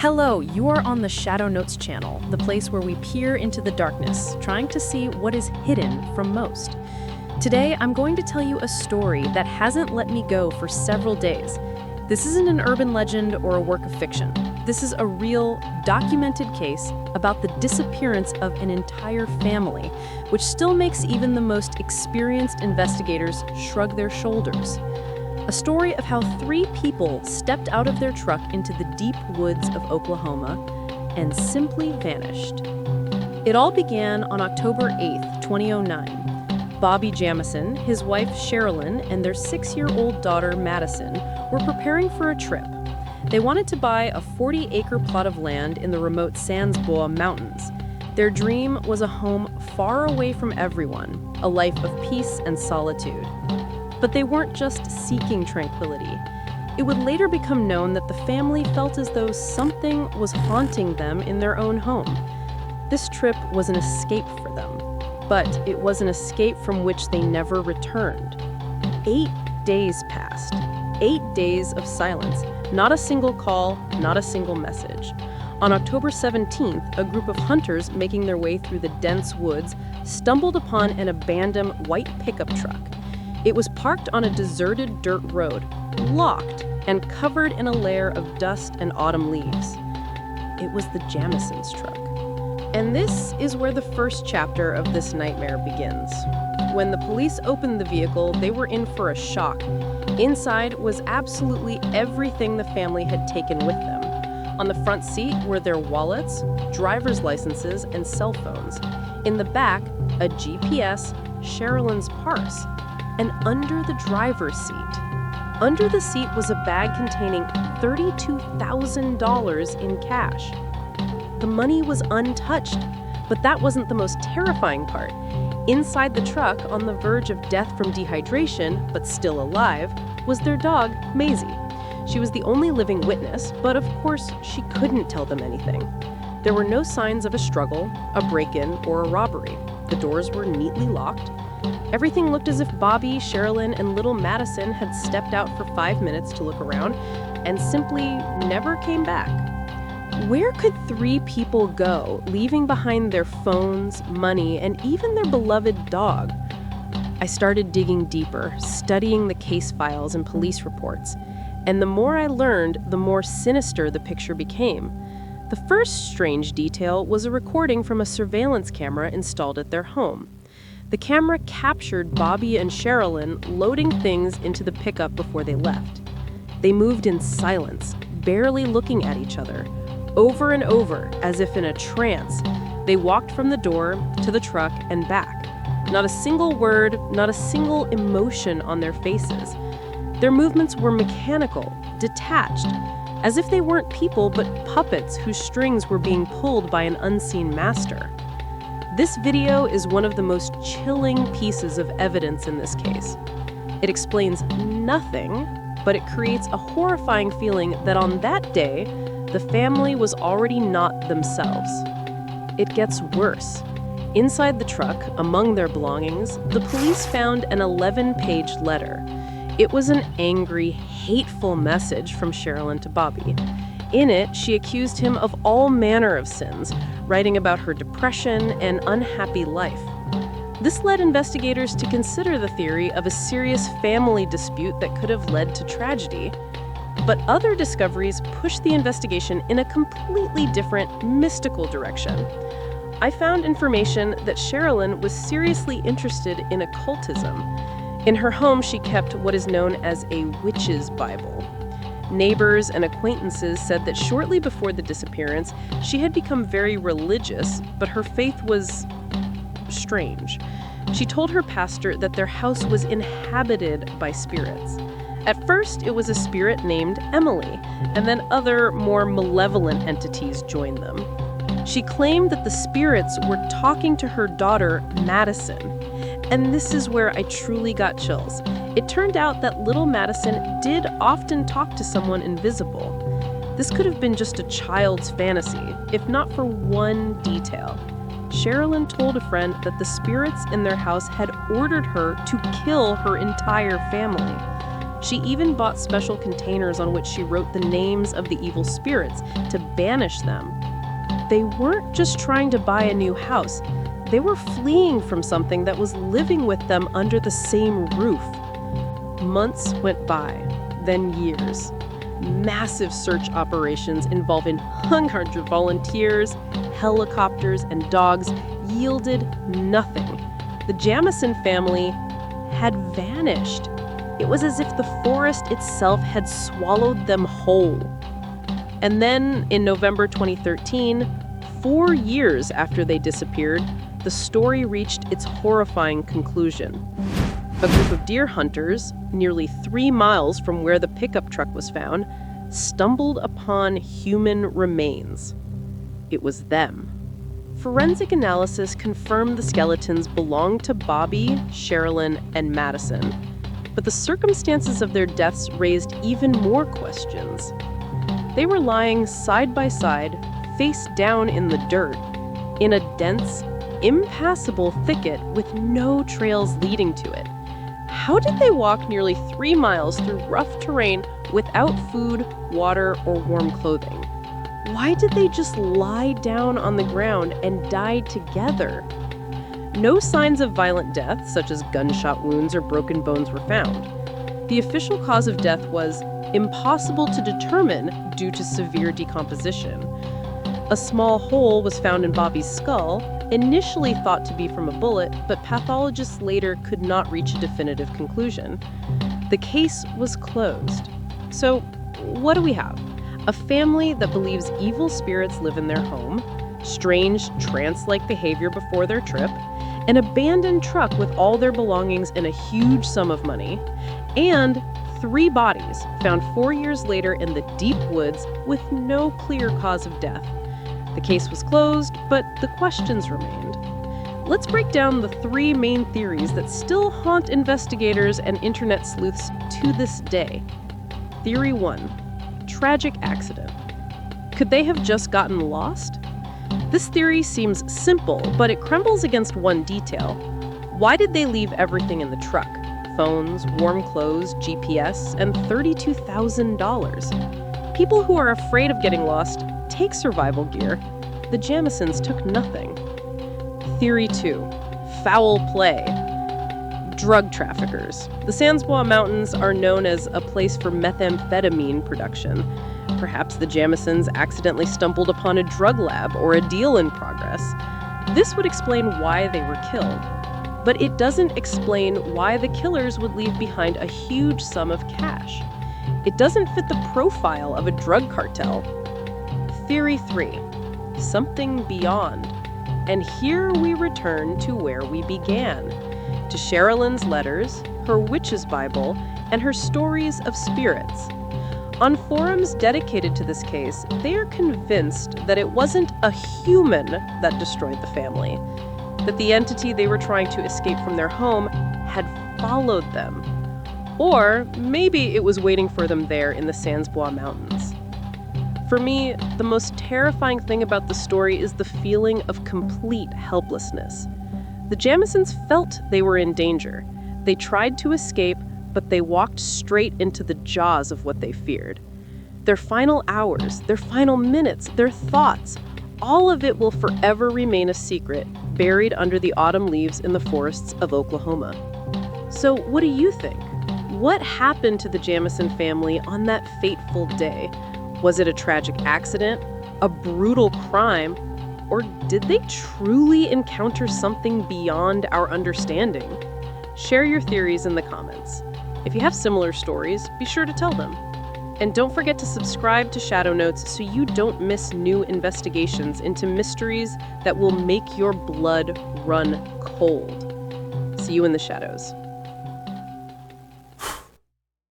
Hello, you are on the ShadowNotes channel, the place where we peer into the darkness, trying to see what is hidden from most. Today, I'm going to tell you a story that hasn't let me go for several days. This isn't an urban legend or a work of fiction. This is a real, documented case about the disappearance of an entire family, which still makes even the most experienced investigators shrug their shoulders. A story of how 3 people stepped out of their truck into the deep woods of Oklahoma and simply vanished. It all began on October 8th, 2009. Bobby Jamison, his wife Sherilyn, and their 6-year-old daughter Madyson were preparing for a trip. They wanted to buy a 40-acre plot of land in the remote Sans Bois Mountains. Their dream was a home far away from everyone, a life of peace and solitude. But they weren't just seeking tranquility. It would later become known that the family felt as though something was haunting them in their own home. This trip was an escape for them, but it was an escape from which they never returned. 8 days passed. 8 days of silence. Not a single call, not a single message. On October 17th, a group of hunters making their way through the dense woods stumbled upon an abandoned white pickup truck. It was parked on a deserted dirt road, locked and covered in a layer of dust and autumn leaves. It was the Jamisons' truck. And this is where the first chapter of this nightmare begins. When the police opened the vehicle, they were in for a shock. Inside was absolutely everything the family had taken with them. On the front seat were their wallets, driver's licenses, and cell phones. In the back, a GPS, Sherilyn's purse, and under the driver's seat. Under the seat was a bag containing $32,000 in cash. The money was untouched, but that wasn't the most terrifying part. Inside the truck, on the verge of death from dehydration, but still alive, was their dog, Maisie. She was the only living witness, but of course, she couldn't tell them anything. There were no signs of a struggle, a break-in, or a robbery. The doors were neatly locked. Everything looked as if Bobby, Sherilyn, and little Madyson had stepped out for 5 minutes to look around and simply never came back. Where could 3 people go, leaving behind their phones, money, and even their beloved dog? I started digging deeper, studying the case files and police reports. And the more I learned, the more sinister the picture became. The first strange detail was a recording from a surveillance camera installed at their home. The camera captured Bobby and Sherilyn loading things into the pickup before they left. They moved in silence, barely looking at each other. Over and over, as if in a trance, they walked from the door to the truck and back. Not a single word, not a single emotion on their faces. Their movements were mechanical, detached, as if they weren't people but puppets whose strings were being pulled by an unseen master. This video is one of the most chilling pieces of evidence in this case. It explains nothing, but it creates a horrifying feeling that on that day, the family was already not themselves. It gets worse. Inside the truck, among their belongings, the police found an 11-page letter. It was an angry, hateful message from Sherilyn to Bobby. In it, she accused him of all manner of sins, writing about her depression and unhappy life. This led investigators to consider the theory of a serious family dispute that could have led to tragedy. But other discoveries pushed the investigation in a completely different, mystical direction. I found information that Sherilyn was seriously interested in occultism. In her home, she kept what is known as a witch's Bible. Neighbors and acquaintances said that shortly before the disappearance, she had become very religious, but her faith was strange. She told her pastor that their house was inhabited by spirits. At first, it was a spirit named Emily, and then other, more malevolent entities joined them. She claimed that the spirits were talking to her daughter, Madyson. And this is where I truly got chills. It turned out that little Madyson did often talk to someone invisible. This could have been just a child's fantasy, if not for one detail. Sherilyn told a friend that the spirits in their house had ordered her to kill her entire family. She even bought special containers on which she wrote the names of the evil spirits to banish them. They weren't just trying to buy a new house. They were fleeing from something that was living with them under the same roof. Months went by, then years. Massive search operations involving hundreds of volunteers, helicopters, and dogs yielded nothing. The Jamison family had vanished. It was as if the forest itself had swallowed them whole. And then, in November 2013, 4 years after they disappeared, the story reached its horrifying conclusion. A group of deer hunters, nearly 3 miles from where the pickup truck was found, stumbled upon human remains. It was them. Forensic analysis confirmed the skeletons belonged to Bobby, Sherilyn, and Madyson, but the circumstances of their deaths raised even more questions. They were lying side by side, face down in the dirt, in a dense, impassable thicket with no trails leading to it. How did they walk nearly 3 miles through rough terrain without food, water, or warm clothing? Why did they just lie down on the ground and die together? No signs of violent death, such as gunshot wounds or broken bones, were found. The official cause of death was impossible to determine due to severe decomposition. A small hole was found in Bobby's skull, initially thought to be from a bullet, but pathologists later could not reach a definitive conclusion. The case was closed. So, what do we have? A family that believes evil spirits live in their home, strange trance-like behavior before their trip, an abandoned truck with all their belongings and a huge sum of money, and 3 bodies found 4 years later in the deep woods with no clear cause of death. The case was closed, but the questions remained. Let's break down the 3 main theories that still haunt investigators and internet sleuths to this day. Theory 1. Tragic accident. Could they have just gotten lost? This theory seems simple, but it crumbles against one detail. Why did they leave everything in the truck? Phones, warm clothes, GPS, and $32,000. People who are afraid of getting lost take survival gear. The Jamisons took nothing. Theory 2. Foul play. Drug traffickers. The Sans Bois Mountains are known as a place for methamphetamine production. Perhaps the Jamisons accidentally stumbled upon a drug lab or a deal in progress. This would explain why they were killed. But it doesn't explain why the killers would leave behind a huge sum of cash. It doesn't fit the profile of a drug cartel. Theory 3. Something beyond. And here we return to where we began, to Sherilyn's letters, her witch's Bible, and her stories of spirits. On forums dedicated to this case, they are convinced that it wasn't a human that destroyed the family, that the entity they were trying to escape from their home had followed them. Or maybe it was waiting for them there in the Sans Bois Mountains. For me, the most terrifying thing about the story is the feeling of complete helplessness. The Jamisons felt they were in danger. They tried to escape, but they walked straight into the jaws of what they feared. Their final hours, their final minutes, their thoughts, all of it will forever remain a secret, buried under the autumn leaves in the forests of Oklahoma. So what do you think? What happened to the Jamison family on that fateful day? Was it a tragic accident, a brutal crime, or did they truly encounter something beyond our understanding? Share your theories in the comments. If you have similar stories, be sure to tell them. And don't forget to subscribe to ShadowNotes so you don't miss new investigations into mysteries that will make your blood run cold. See you in the shadows.